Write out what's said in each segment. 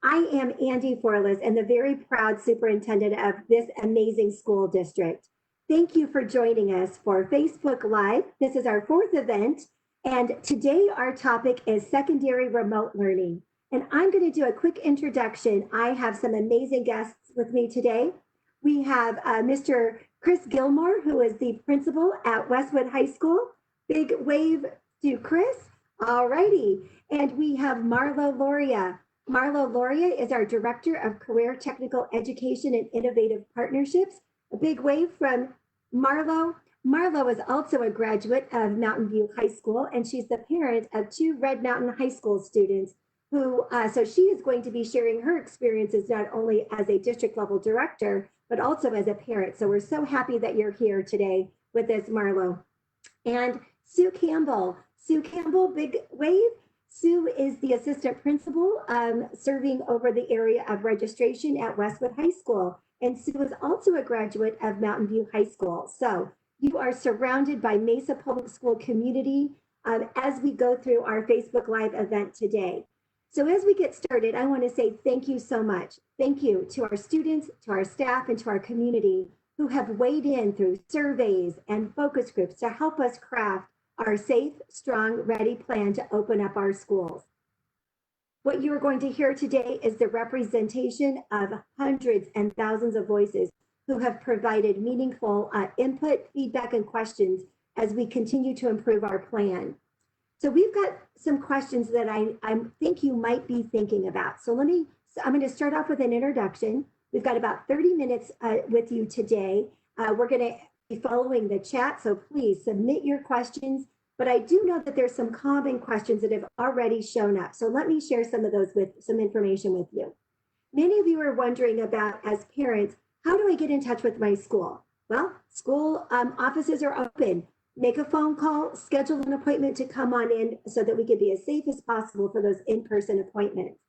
I am Andy Forlis and the very proud superintendent of this amazing school district. Thank you for joining us for Facebook Live. This is our fourth event, and today our topic is secondary remote learning. And I'm going to do a quick introduction. I have some amazing guests with me today. We have Mr. Chris Gilmore, who is the principal at Westwood High School. Big wave to Chris. All righty. And we have Marlo Loria. Marlo Loria is our Director of Career Technical Education and Innovative Partnerships. A big wave from Marlo. Marlo is also a graduate of Mountain View High School, and she's the parent of two Red Mountain High School students who, so she is going to be sharing her experiences not only as a district level director, but also as a parent. So we're so happy that you're here today with us, Marlo. And Sue Campbell. Sue Campbell, big wave. Sue is the assistant principal serving over the area of registration at Westwood High School. And Sue is also a graduate of Mountain View High School. So you are surrounded by Mesa Public School community as we go through our Facebook Live event today. So as we get started, I want to say thank you so much. Thank you to our students, to our staff, and to our community who have weighed in through surveys and focus groups to help us craft our safe, strong, ready plan to open up our schools. What you are going to hear today is the representation of hundreds and thousands of voices who have provided meaningful input, feedback, and questions as we continue to improve our plan. So we've got some questions that I think you might be thinking about. So I'm going to start off with an introduction. We've got about 30 minutes with you today. We're going to be following the chat, so please submit your questions. But I do know that there's some common questions that have already shown up. So let me share some of those with some information with you. Many of you are wondering about, as parents, how do I get in touch with my school? Well, school offices are open. Make a phone call, schedule an appointment to come on in so that we can be as safe as possible for those in-person appointments.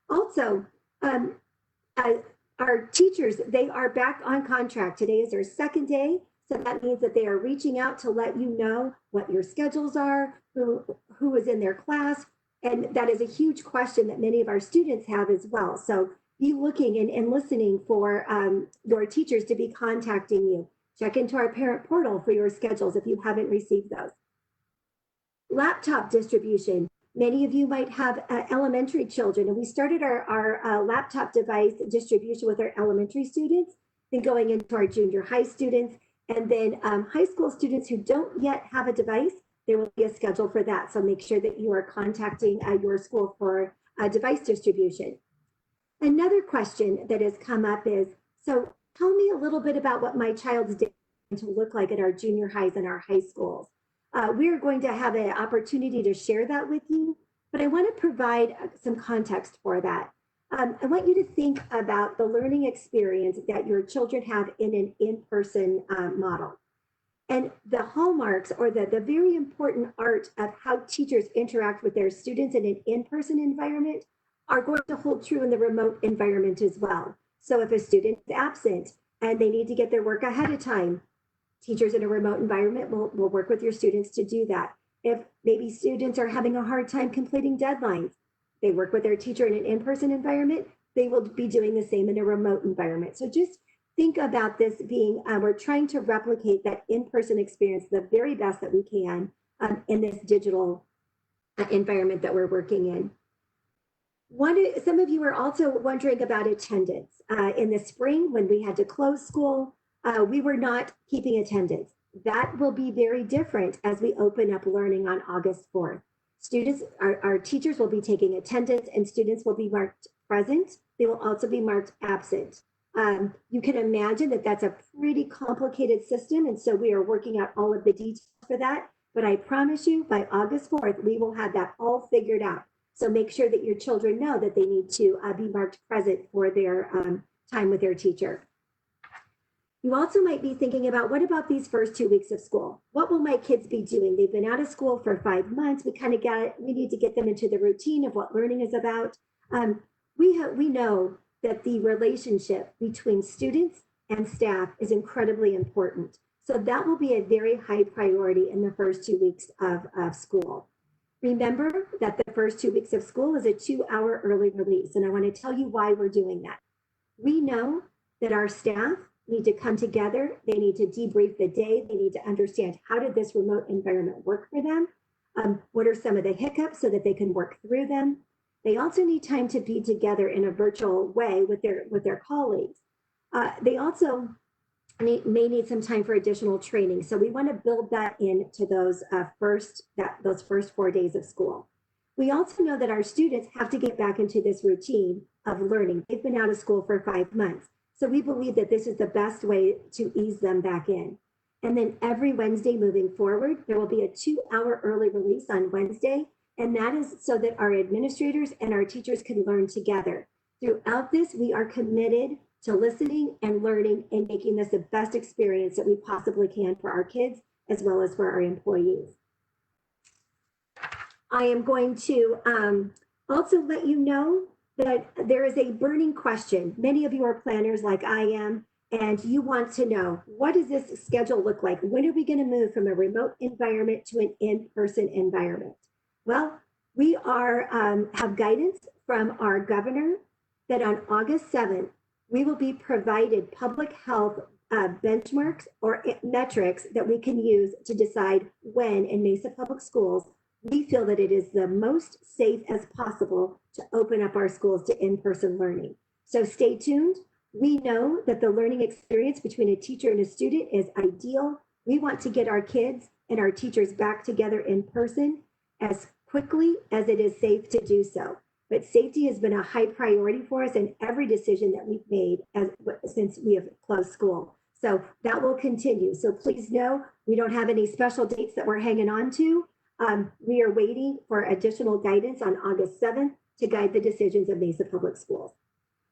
Also, our teachers, they are back on contract. Today is their second day. So that means that they are reaching out to let you know what your schedules are, who is in their class. And that is a huge question that many of our students have as well. So be looking and listening for your teachers to be contacting you. Check into our parent portal for your schedules if you haven't received those. Laptop distribution. Many of you might have elementary children, and we started our laptop device distribution with our elementary students, then going into our junior high students, and then high school students who don't yet have a device. There will be a schedule for that. So make sure that you are contacting your school for device distribution. Another question that has come up is, so tell me a little bit about what my child's day is going to look like at our junior highs and our high schools. We're going to have an opportunity to share that with you, but I want to provide some context for that. I want you to think about the learning experience that your children have in an in-person model. And the hallmarks or the very important art of how teachers interact with their students in an in-person environment are going to hold true in the remote environment as well. So if a student is absent and they need to get their work ahead of time, teachers in a remote environment will work with your students to do that. If maybe students are having a hard time completing deadlines, they work with their teacher in an in-person environment, they will be doing the same in a remote environment. So just think about this being, we're trying to replicate that in-person experience the very best that we can in this digital environment that we're working in. Some of you are also wondering about attendance. In the spring, when we had to close school, we were not keeping attendance. That will be very different as we open up learning on August 4th. Students, our teachers will be taking attendance and students will be marked present. They will also be marked absent. You can imagine that that's a pretty complicated system. And so we are working out all of the details for that. But I promise you by August 4th, we will have that all figured out. So make sure that your children know that they need to be marked present for their time with their teacher. You also might be thinking about, what about these first 2 weeks of school? What will my kids be doing? They've been out of school for 5 months. We need to get them into the routine of what learning is about. We know that the relationship between students and staff is incredibly important. So that will be a very high priority in the first 2 weeks of school. Remember that the first 2 weeks of school is a 2-hour early release, and I want to tell you why we're doing that. We know that our staff need to come together. They need to debrief the day. They need to understand, how did this remote environment work for them? What are some of the hiccups so that they can work through them? They also need time to be together in a virtual way with their colleagues. They also may need some time for additional training. So we want to build that into those first 4 days of school. We also know that our students have to get back into this routine of learning. They've been out of school for 5 months. So we believe that this is the best way to ease them back in. And then every Wednesday moving forward, there will be a 2-hour early release on Wednesday. And that is so that our administrators and our teachers can learn together. Throughout this, we are committed to listening and learning and making this the best experience that we possibly can for our kids as well as for our employees. I am going to also let you know that there is a burning question. Many of you are planners like I am, and you want to know, what does this schedule look like? When are we going to move from a remote environment to an in-person environment? Well, we have guidance from our governor that on August 7th, we will be provided public health benchmarks or metrics that we can use to decide when in Mesa Public Schools we feel that it is the most safe as possible to open up our schools to in-person learning. So stay tuned. We know that the learning experience between a teacher and a student is ideal. We want to get our kids and our teachers back together in person as quickly as it is safe to do so. But safety has been a high priority for us in every decision that we've made since we have closed school. So that will continue. So please know we don't have any special dates that we're hanging on to. We are waiting for additional guidance on August 7th to guide the decisions of Mesa Public Schools.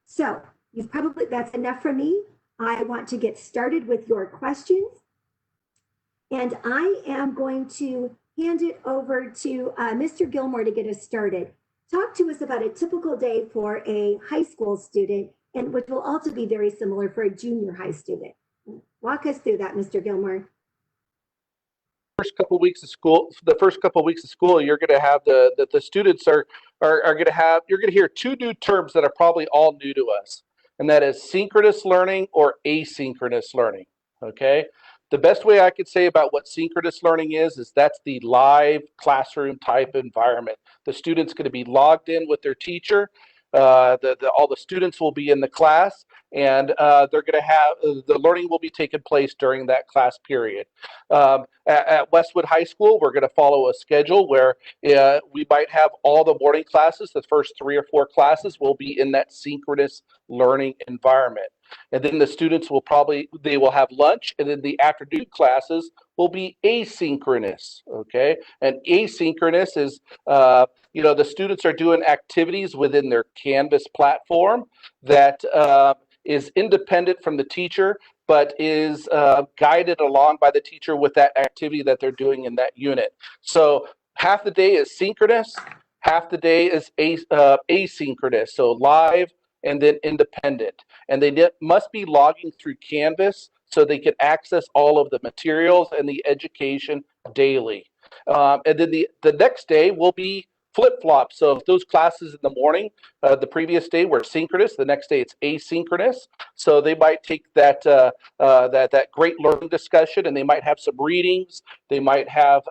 So that's enough for me. I want to get started with your questions. And I am going to hand it over to Mr. Gilmore to get us started. Talk to us about a typical day for a high school student, and which will also be very similar for a junior high student. Walk us through that, Mr. Gilmore. First couple of weeks of school, you're going to have the students are going to have, you're going to hear two new terms that are probably all new to us, and that is synchronous learning or asynchronous learning. Okay. The best way I could say about what synchronous learning is that's the live classroom type environment. The student's going to be logged in with their teacher. All the students will be in the class, and they're going to have the learning will be taking place during that class period. At Westwood High School, we're going to follow a schedule where we might have all the morning classes. The first 3 or 4 classes will be in that synchronous learning environment. And then the students will have lunch, and then the afternoon classes will be asynchronous, okay? And asynchronous is, the students are doing activities within their Canvas platform that is independent from the teacher, but is guided along by the teacher with that activity that they're doing in that unit. So half the day is synchronous, half the day is asynchronous, so live and then independent. And they must be logging through Canvas so they can access all of the materials and the education daily. And then the next day will be flip-flop. So if those classes in the morning, the previous day were synchronous, the next day it's asynchronous. So they might take that great learning discussion, and they might have some readings, they might have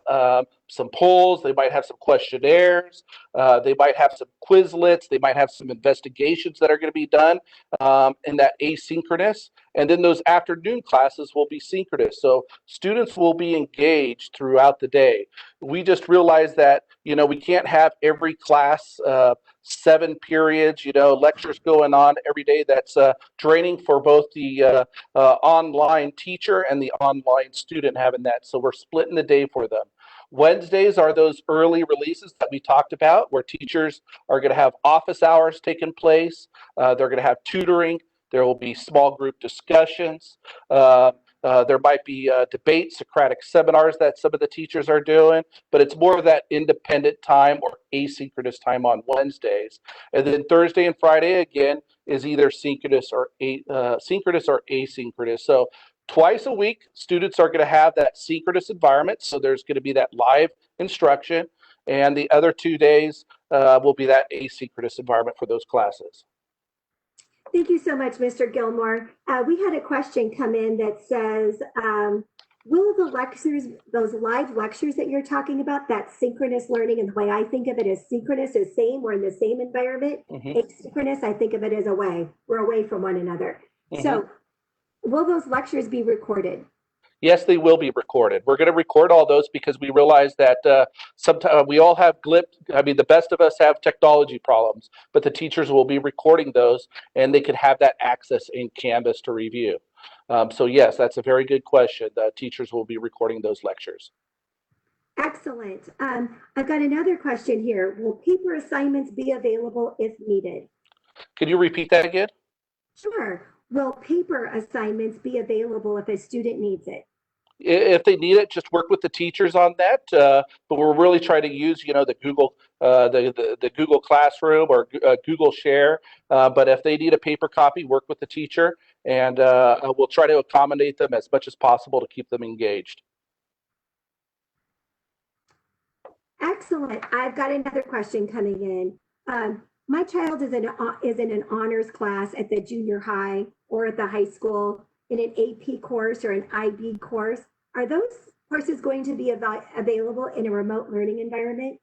some polls, they might have some questionnaires, they might have some Quizlets, they might have some investigations that are going to be done in that asynchronous. And then those afternoon classes will be synchronous. So students will be engaged throughout the day. We just realized that, we can't have every class 7 periods, lectures going on every day. That's draining for both the online teacher and the online student having that. So we're splitting the day for them. Wednesdays are those early releases that we talked about, where teachers are going to have office hours taking place. They're going to have tutoring. There will be small group discussions. There might be debate, Socratic seminars that some of the teachers are doing, but it's more of that independent time or asynchronous time on Wednesdays. And then Thursday and Friday, again, is either synchronous or asynchronous. So twice a week, students are going to have that synchronous environment. So there's going to be that live instruction. and the other 2 days will be that asynchronous environment for those classes. Thank you so much, Mr. Gilmore. We had a question come in that says, will the lectures, those live lectures that you're talking about, that synchronous learning, and the way I think of it as synchronous is same, we're in the same environment. Asynchronous, I think of it as away. We're away from one another. So will those lectures be recorded? Yes, they will be recorded. We're going to record all those because we realize that sometimes we all have the best of us have technology problems, but the teachers will be recording those and they can have that access in Canvas to review. So yes, that's a very good question. The teachers will be recording those lectures. Excellent. I've got another question here. Will paper assignments be available if needed? Could you repeat that again? Sure. Will paper assignments be available if a student needs it? If they need it, just work with the teachers on that. But we're really trying to use, the Google, the Google Classroom or Google Share. But if they need a paper copy, work with the teacher, and we'll try to accommodate them as much as possible to keep them engaged. Excellent. I've got another question coming in. My child is in an honors class at the junior high or at the high school in an AP course or an IB course. Are those courses going to be available in a remote learning environment?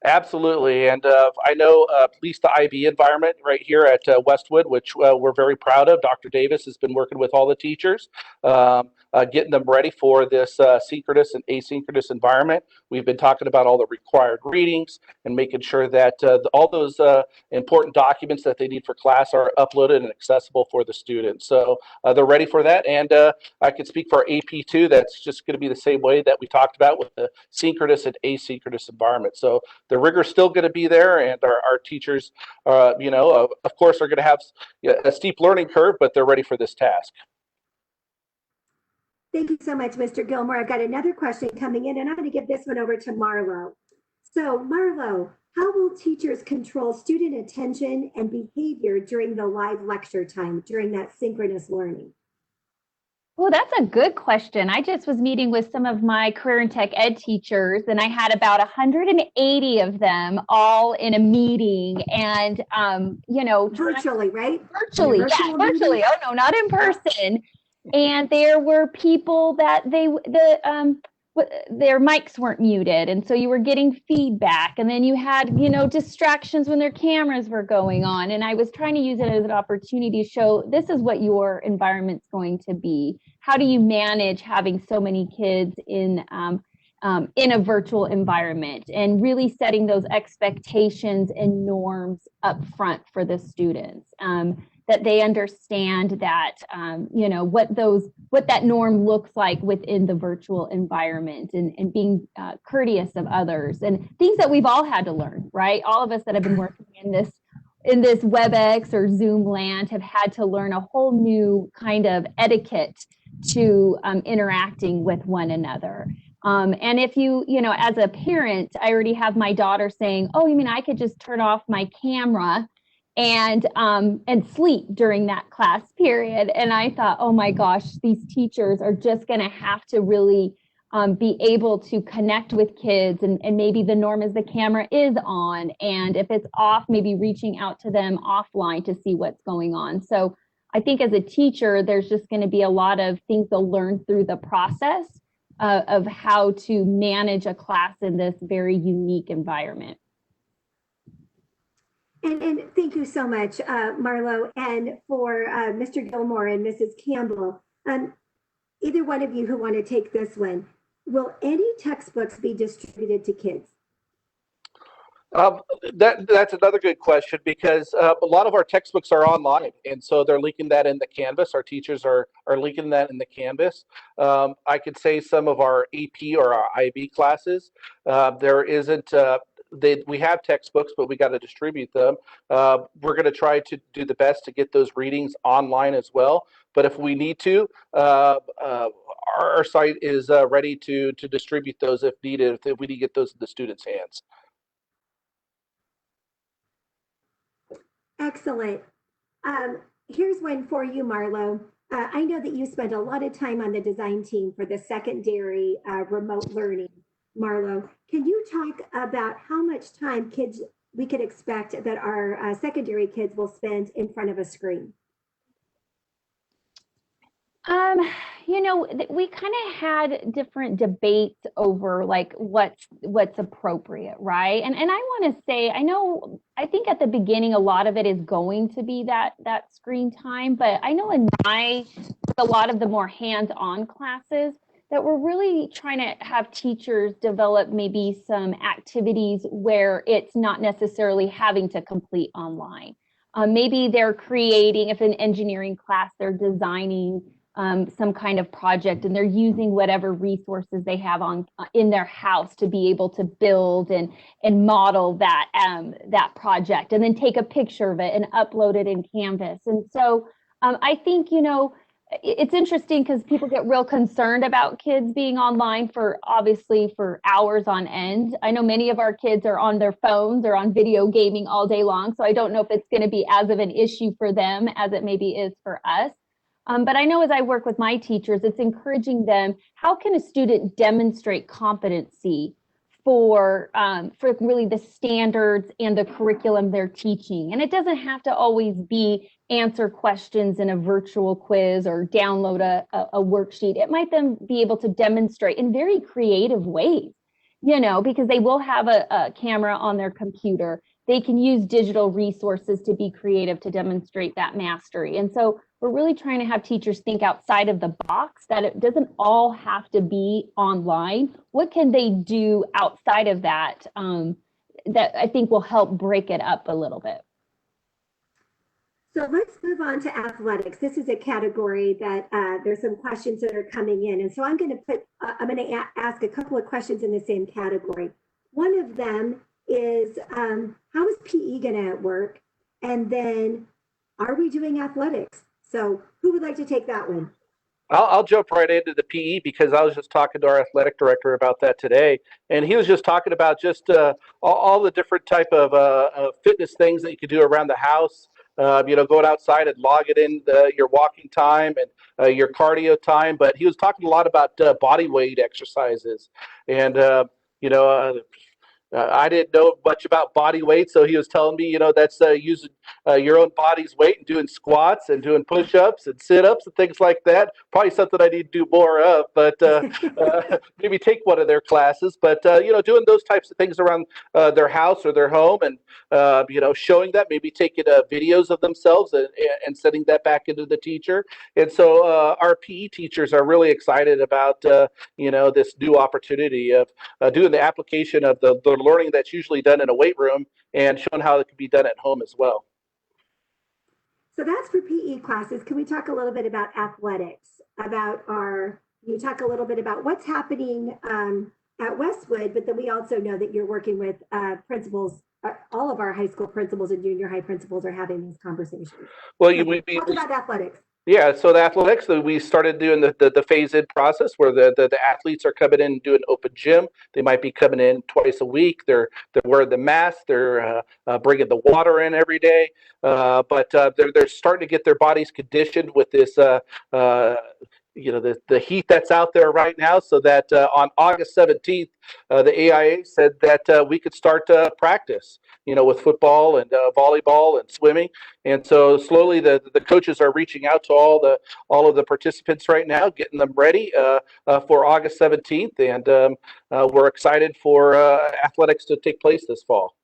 Absolutely, and I know at least the IB environment right here at Westwood, which we're very proud of. Dr. Davis has been working with all the teachers, getting them ready for this synchronous and asynchronous environment. We've been talking about all the required readings and making sure that all those important documents that they need for class are uploaded and accessible for the students. So they're ready for that, and I can speak for AP too. That's just going to be the same way that we talked about with the synchronous and asynchronous environment. So the rigor's still going to be there, and our teachers, of course, are going to have a steep learning curve, but they're ready for this task. Thank you so much, Mr. Gilmore. I've got another question coming in, and I'm going to give this one over to Marlo. So, Marlo, how will teachers control student attention and behavior during the live lecture time, during that synchronous learning? Well, that's a good question. I just was meeting with some of my career and tech ed teachers, and I had about 180 of them all in a meeting, and virtually, right? Virtually, yeah, virtually. Oh no, not in person. And there were people that their mics weren't muted, and so you were getting feedback, and then you had distractions when their cameras were going on, and I was trying to use it as an opportunity to show this is what your environment's going to be. How do you manage having so many kids in a virtual environment, and really setting those expectations and norms up front for the students, that they understand that what that norm looks like within the virtual environment, and being courteous of others, and things that we've all had to learn, right? All of us that have been working in this WebEx or Zoom land have had to learn a whole new kind of etiquette to interacting with one another. And if as a parent, I already have my daughter saying, oh, you mean I could just turn off my camera and sleep during that class period? And I thought, oh my gosh, these teachers are just going to have to really be able to connect with kids, and maybe the norm is the camera is on, and if it's off, maybe reaching out to them offline to see what's going on. So I think as a teacher, there's just going to be a lot of things they'll learn through the process of how to manage a class in this very unique environment. And thank you so much, Marlo, and for Mr. Gilmore and Mrs. Campbell. Either one of you who want to take this one, will any textbooks be distributed to kids? That's another good question, because a lot of our textbooks are online, and so they're linking that in the Canvas. Our teachers are linking that in the Canvas. I could say some of our AP or our IB classes, there isn't. We have textbooks, but we got to distribute them. We're going to try to do the best to get those readings online as well. But if we need to, our site is ready to distribute those if needed, if we need to get those in the students' hands. Excellent. Here's one for you, Marlo. I know that you spent a lot of time on the design team for the secondary remote learning. Marlo, can you talk about how much time we could expect that our secondary kids will spend in front of a screen? Um, we kind of had different debates over like what's appropriate, right? And I want to say, I think at the beginning a lot of it is going to be that screen time, but I know in a lot of the more hands-on classes that we're really trying to have teachers develop maybe some activities where it's not necessarily having to complete online. Maybe they're creating, if an engineering class, they're designing some kind of project and they're using whatever resources they have in their house to be able to build and model that project, and then take a picture of it and upload it in Canvas. And so I think it's interesting because people get real concerned about kids being online for hours on end. I know many of our kids are on their phones or on video gaming all day long, so I don't know if it's going to be as of an issue for them as it maybe is for us. But I know as I work with my teachers, it's encouraging them, how can a student demonstrate competency for really the standards and the curriculum they're teaching? And it doesn't have to always be answer questions in a virtual quiz or download a worksheet. It might then be able to demonstrate in very creative ways, because they will have a camera on their computer. They can use digital resources to be creative to demonstrate that mastery. And so we're really trying to have teachers think outside of the box, that it doesn't all have to be online. What can they do outside of that that I think will help break it up a little bit? So let's move on to athletics. This is a category that there's some questions that are coming in. And so I'm going to ask a couple of questions in the same category. One of them is, how is PE going to work? And then, are we doing athletics? So who would like to take that one? I'll jump right into the PE because I was just talking to our athletic director about that today, and he was just talking about just all the different type of fitness things that you can do around the house. Going outside and logging in your walking time and your cardio time. But he was talking a lot about body weight exercises, and I didn't know much about body weight, so he was telling me, that's using your own body's weight and doing squats and doing push-ups and sit-ups and things like that. Probably something I need to do more of, but maybe take one of their classes. But doing those types of things around their house or their home, and showing that, maybe taking videos of themselves and sending that back into the teacher. And so our PE teachers are really excited about this new opportunity of doing the application of the learning that's usually done in a weight room and showing how it can be done at home as well. So that's for PE classes. Can we talk a little bit about athletics? You talk a little bit about what's happening at Westwood, but then we also know that you're working with principals. All of our high school principals and junior high principals are having these conversations. Well, talk about athletics. Yeah, so the athletics, we started doing the phase-in process where the athletes are coming in and doing open gym. They might be coming in twice a week. They're wearing the mask. They're bringing the water in every day. But they're starting to get their bodies conditioned with this the heat that's out there right now, so that on August 17th, the AIA said that we could start practice, with football and volleyball and swimming. And so slowly the coaches are reaching out to all of the participants right now, getting them ready for August 17th. And we're excited for athletics to take place this fall.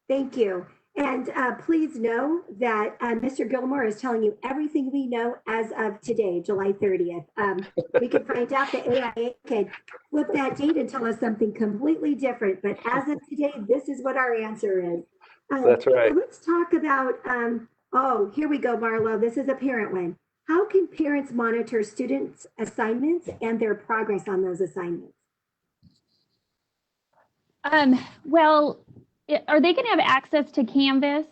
Thank you. And please know that Mr. Gilmore is telling you everything we know as of today, July 30th. We can find out the AIA could flip that date and tell us something completely different. But as of today, this is what our answer is. That's right. So let's talk about, here we go, Marlo. This is a parent one. How can parents monitor students' assignments and their progress on those assignments? Well, are they going to have access to Canvas?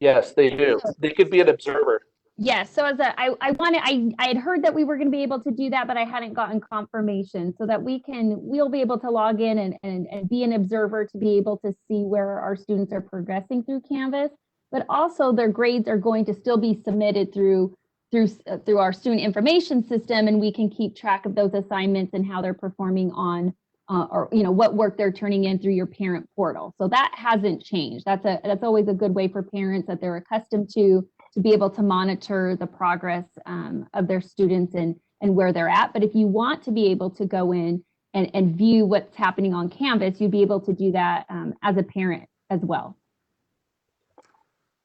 Yes, they do. They could be an observer. Yes. So I had heard that we were going to be able to do that, but I hadn't gotten confirmation, so that we'll be able to log in and be an observer to be able to see where our students are progressing through Canvas. But also their grades are going to still be submitted through through our student information system, and we can keep track of those assignments and how they're performing on or what work they're turning in through your parent portal. So that hasn't changed. That's always a good way for parents that they're accustomed to be able to monitor the progress of their students and where they're at. But if you want to be able to go in and view what's happening on Canvas, you'd be able to do that as a parent as well.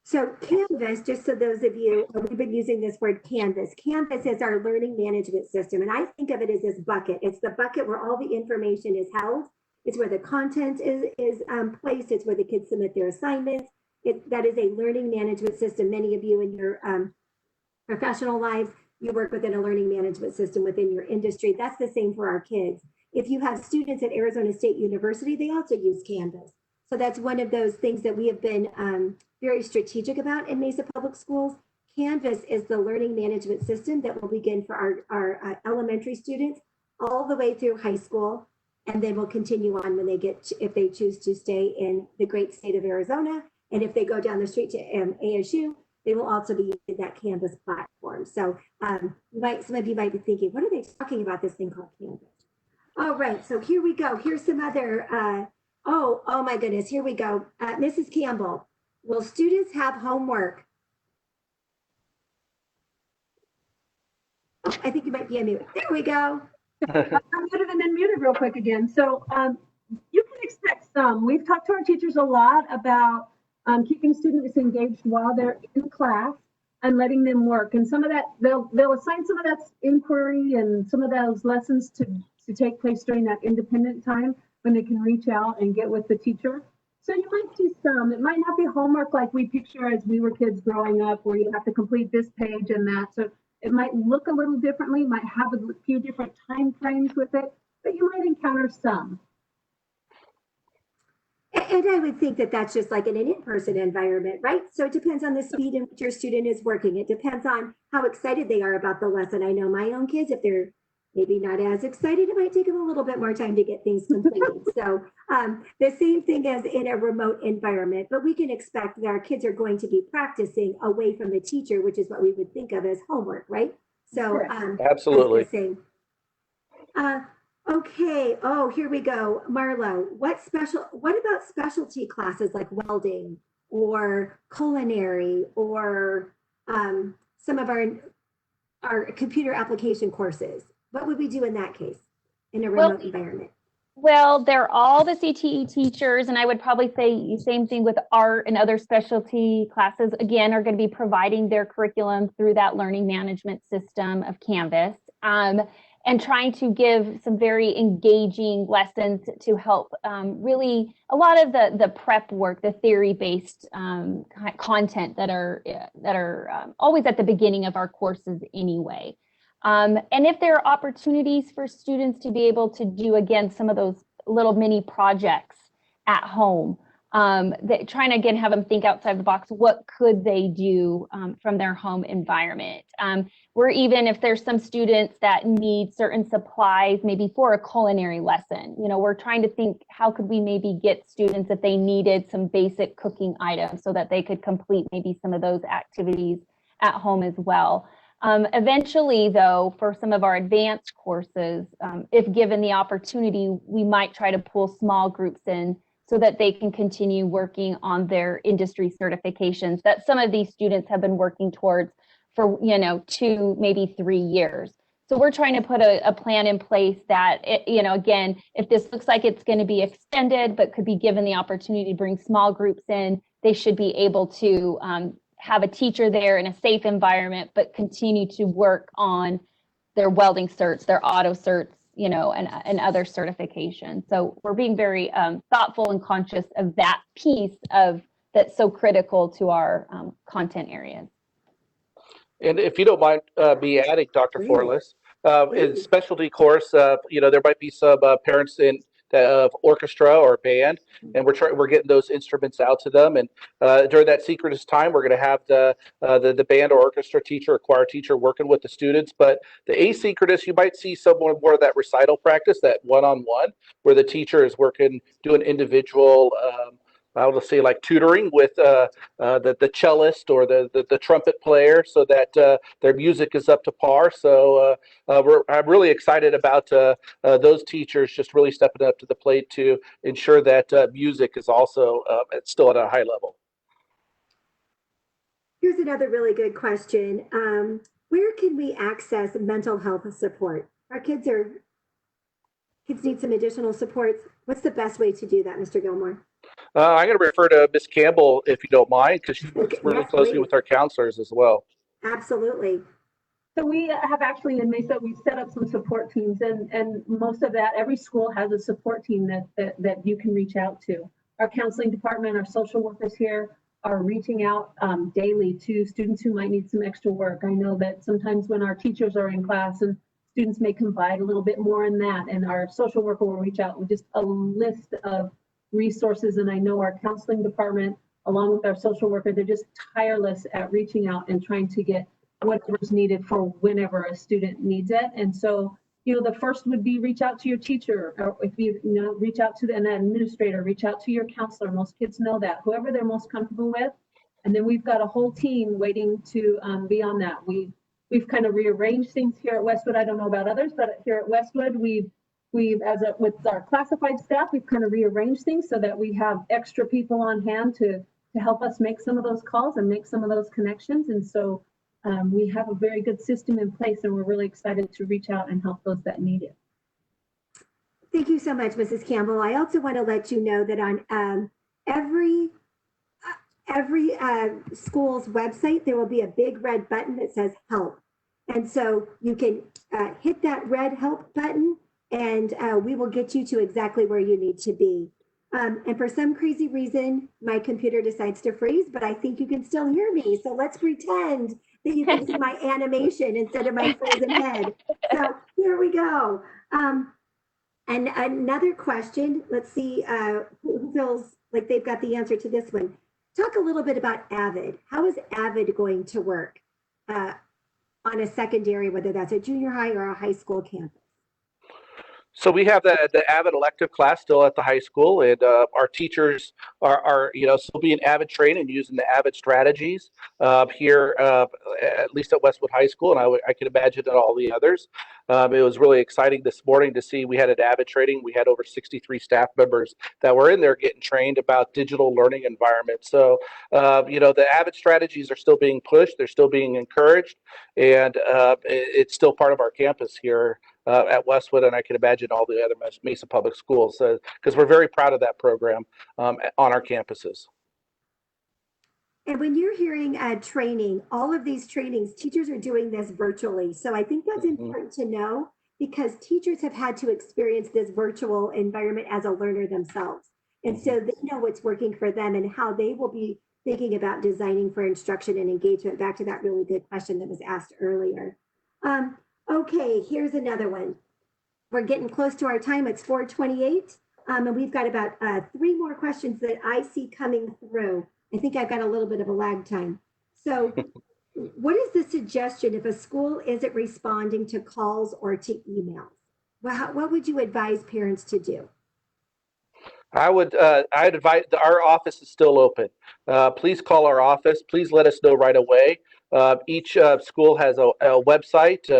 So Canvas, just so those of you, we've been using this word Canvas. Canvas is our learning management system. And I think of it as this bucket. It's the bucket where all the information is held. It's where the content is placed. It's where the kids submit their assignments. That is a learning management system. Many of you in your professional lives, you work within a learning management system within your industry. That's the same for our kids. If you have students at Arizona State University, they also use Canvas. So that's one of those things that we have been very strategic about in Mesa Public Schools. Canvas is the learning management system that will begin for our elementary students all the way through high school, and then will continue on when if they choose to stay in the great state of Arizona. And if they go down the street to ASU, they will also be using that Canvas platform. So some of you might be thinking, what are they talking about, this thing called Canvas? All right, so here we go. Here's some other, oh my goodness, here we go. Mrs. Campbell, will students have homework? Oh, I think you might be unmuted. There we go. I'm muted and then muted real quick again. So you can expect some. We've talked to our teachers a lot about keeping students engaged while they're in class and letting them work. And some of that, they'll assign some of that inquiry and some of those lessons to take place during that independent time when they can reach out and get with the teacher. So you might see some. It might not be homework like we picture as we were kids growing up, where you have to complete this page and that. So it might look a little differently, might have a few different time frames with it, but you might encounter some. And I would think that that's just like in an in-person environment, right? So it depends on the speed in which your student is working. It depends on how excited they are about the lesson. I know my own kids, if they're maybe not as excited, it might take them a little bit more time to get things completed. So the same thing as in a remote environment, but we can expect that our kids are going to be practicing away from the teacher, which is what we would think of as homework, right? So absolutely. That's the same. Okay. Oh, here we go. Marlo, what about specialty classes like welding or culinary or some of our computer application courses? What would we do in that case in a remote environment? Well, they're all the CTE teachers, and I would probably say the same thing with art and other specialty classes, again, are going to be providing their curriculum through that learning management system of Canvas. And trying to give some very engaging lessons to help really a lot of the prep work, the theory-based content that are always at the beginning of our courses anyway. And if there are opportunities for students to be able to do, again, some of those little mini projects at home, trying to, again, have them think outside the box, what could they do from their home environment? Even if there's some students that need certain supplies, maybe for a culinary lesson, we're trying to think, how could we maybe get students if they needed some basic cooking items so that they could complete maybe some of those activities at home as well. Eventually, though, for some of our advanced courses, if given the opportunity, we might try to pull small groups in so that they can continue working on their industry certifications that some of these students have been working towards for 2, maybe 3 years. So we're trying to put a plan in place that, again, if this looks like it's going to be extended, but could be given the opportunity to bring small groups in, they should be able to have a teacher there in a safe environment, but continue to work on their welding certs, their auto certs, and other certifications. So we're being very thoughtful and conscious of that piece that's so critical to our content areas. And if you don't mind me adding, Dr. Forlis, in specialty course, there might be some parents of orchestra or band, and we're getting those instruments out to them. And during that synchronous time, we're going to have the band or orchestra teacher or choir teacher working with the students. But the asynchronous, you might see some more of that recital practice, that one-on-one, where the teacher is doing individual I will say like tutoring with the cellist or the trumpet player, so that their music is up to par. So I'm really excited about those teachers just really stepping up to the plate to ensure that music is also still at a high level. Here's another really good question. Where can we access mental health support? Our kids need some additional supports. What's the best way to do that, Mr. Gilmore? I'm going to refer to Miss Campbell, if you don't mind, because she works Okay, really yes, closely please. with our counselors as well. Absolutely. So we have actually in Mesa, we've set up some support teams, and most of that, every school has a support team that you can reach out to. Our counseling department, our social workers here are reaching out daily to students who might need some extra work. I know that sometimes when our teachers are in class and students may confide a little bit more in that, and our social worker will reach out with just a list of resources. And I know our counseling department, along with our social worker, they're just tireless at reaching out and trying to get whatever's needed for whenever a student needs it. And so, the first would be reach out to your teacher, or if you reach out to an administrator, reach out to your counselor. Most kids know that, whoever they're most comfortable with. And then we've got a whole team waiting to be on that. We've kind of rearranged things here at Westwood. I don't know about others, but here at Westwood, with our classified staff, we've kind of rearranged things so that we have extra people on hand to help us make some of those calls and make some of those connections. And so we have a very good system in place, and we're really excited to reach out and help those that need it. Thank you so much, Mrs. Campbell. I also want to let you know that on every school's website, there will be a big red button that says help. And so you can hit that red help button, and we will get you to exactly where you need to be. And for some crazy reason, my computer decides to freeze, but I think you can still hear me. So let's pretend that you can see my animation instead of my frozen head. So here we go. And another question, let's see who feels like they've got the answer to this one. Talk a little bit about Avid. How is Avid going to work on a secondary, whether that's a junior high or a high school campus? So we have the Avid elective class still at the high school, and our teachers are still being Avid trained and using the Avid strategies here, at least at Westwood High School, and I can imagine at all the others. It was really exciting this morning to see we had an Avid training. We had over 63 staff members that were in there getting trained about digital learning environments. So the Avid strategies are still being pushed. They're still being encouraged, and it's still part of our campus here at Westwood, and I can imagine all the other Mesa public schools, because we're very proud of that program on our campuses. And when you're hearing training, all of these trainings, teachers are doing this virtually. So I think that's important to know, because teachers have had to experience this virtual environment as a learner themselves. And so they know what's working for them and how they will be thinking about designing for instruction and engagement, back to that really good question that was asked earlier. Okay, here's another one. We're getting close to our time. It's 4:28, and we've got about 3 more questions that I see coming through. I think I've got a little bit of a lag time. So what is the suggestion if a school isn't responding to calls or to emails? Well, what would you advise parents to do? I'd advise, our office is still open. Please call our office. Please let us know right away. Each school has a website.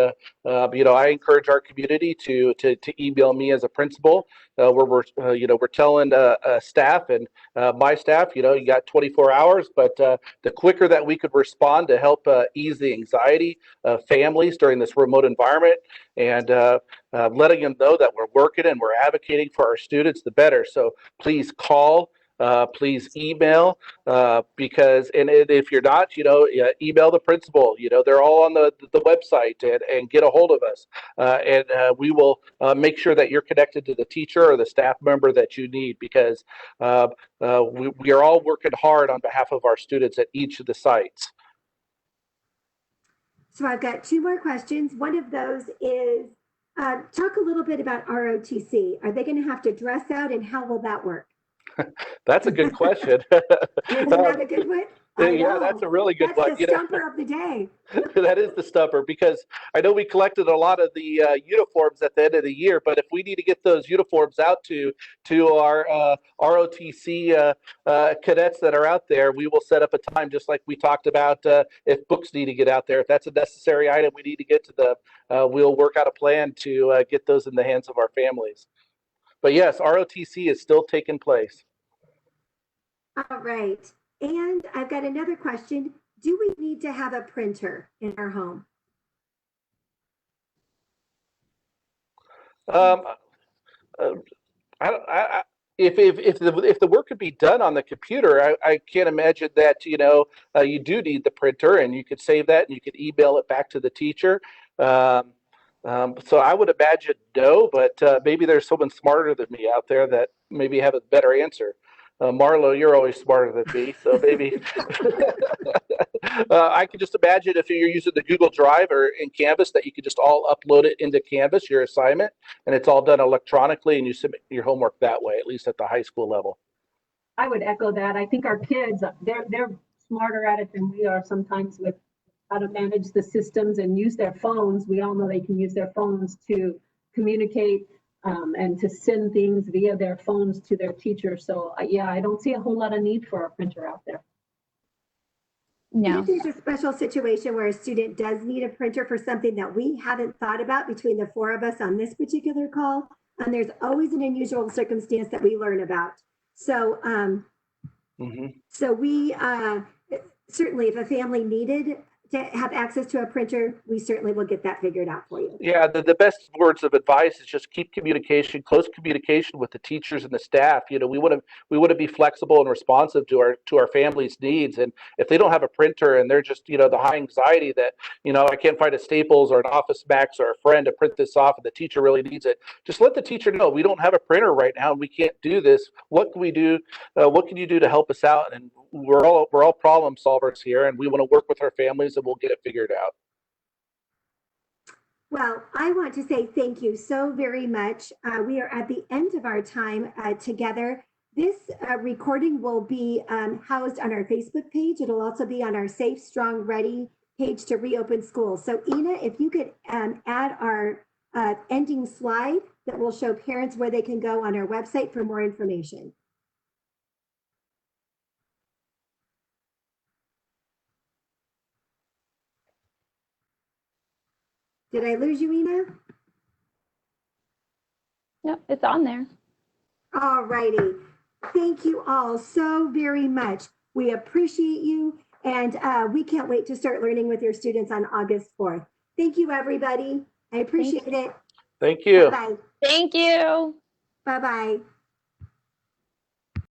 I encourage our community to email me as a principal. We're telling staff and my staff, you got 24 hours, but the quicker that we could respond to help ease the anxiety of families during this remote environment, and letting them know that we're working and we're advocating for our students, the better. So please call. Please email, because if you're not, email the principal. They're all on the website, and get a hold of us, and we will make sure that you're connected to the teacher or the staff member that you need, because we are all working hard on behalf of our students at each of the sites. So I've got 2 more questions. One of those is talk a little bit about ROTC. Are they going to have to dress out, and how will that work? That's a good question. Isn't that a good one? I Yeah, know. that's a really good That's one. the stumper of the day. That is the stubber, because I know we collected a lot of the uniforms at the end of the year, but if we need to get those uniforms out to our ROTC cadets that are out there, we will set up a time just like we talked about. If books need to get out there, if that's a necessary item we need to get to them, we'll work out a plan to get those in the hands of our families. But yes, ROTC is still taking place. All right. And I've got another question. Do we need to have a printer in our home? Um, uh, if the work could be done on the computer, I can't imagine that you do need the printer, and you could save that and you could email it back to the teacher. Um, so I would imagine no, but maybe there's someone smarter than me out there that maybe have a better answer. Marlo, you're always smarter than me, so maybe I can just imagine if you're using the Google Drive or in Canvas that you could just all upload it into Canvas, your assignment, and it's all done electronically, and you submit your homework that way, at least at the high school level. I would echo that. I think our kids, they're smarter at it than we are sometimes with how to manage the systems and use their phones. We all know they can use their phones to communicate and to send things via their phones to their teachers. So yeah, I don't see a whole lot of need for a printer out there. No. If there's a special situation where a student does need a printer for something that we haven't thought about between the four of us on this particular call, and there's always an unusual circumstance that we learn about. So, so we certainly, if a family needed to have access to a printer, we certainly will get that figured out for you. Yeah, the best words of advice is just keep communication, close communication with the teachers and the staff. We want to be flexible and responsive to our families' needs. And if they don't have a printer and they're just the high anxiety that I can't find a Staples or an Office Max or a friend to print this off, and the teacher really needs it, just let the teacher know we don't have a printer right now and we can't do this. What can we do? What can you do to help us out? And we're all problem solvers here, and we want to work with our families, and we'll get it figured out. Well, I want to say thank you so very much. We are at the end of our time together. This recording will be housed on our Facebook page. It'll also be on our Safe, Strong, Ready page to reopen schools. So Ina, if you could add our ending slide that will show parents where they can go on our website for more information. Did I lose you, Ina? Yep, it's on there. All righty. Thank you all so very much. We appreciate you, and we can't wait to start learning with your students on August 4th. Thank you, everybody. I appreciate it. Thank you. Bye-bye. Thank you. Bye-bye.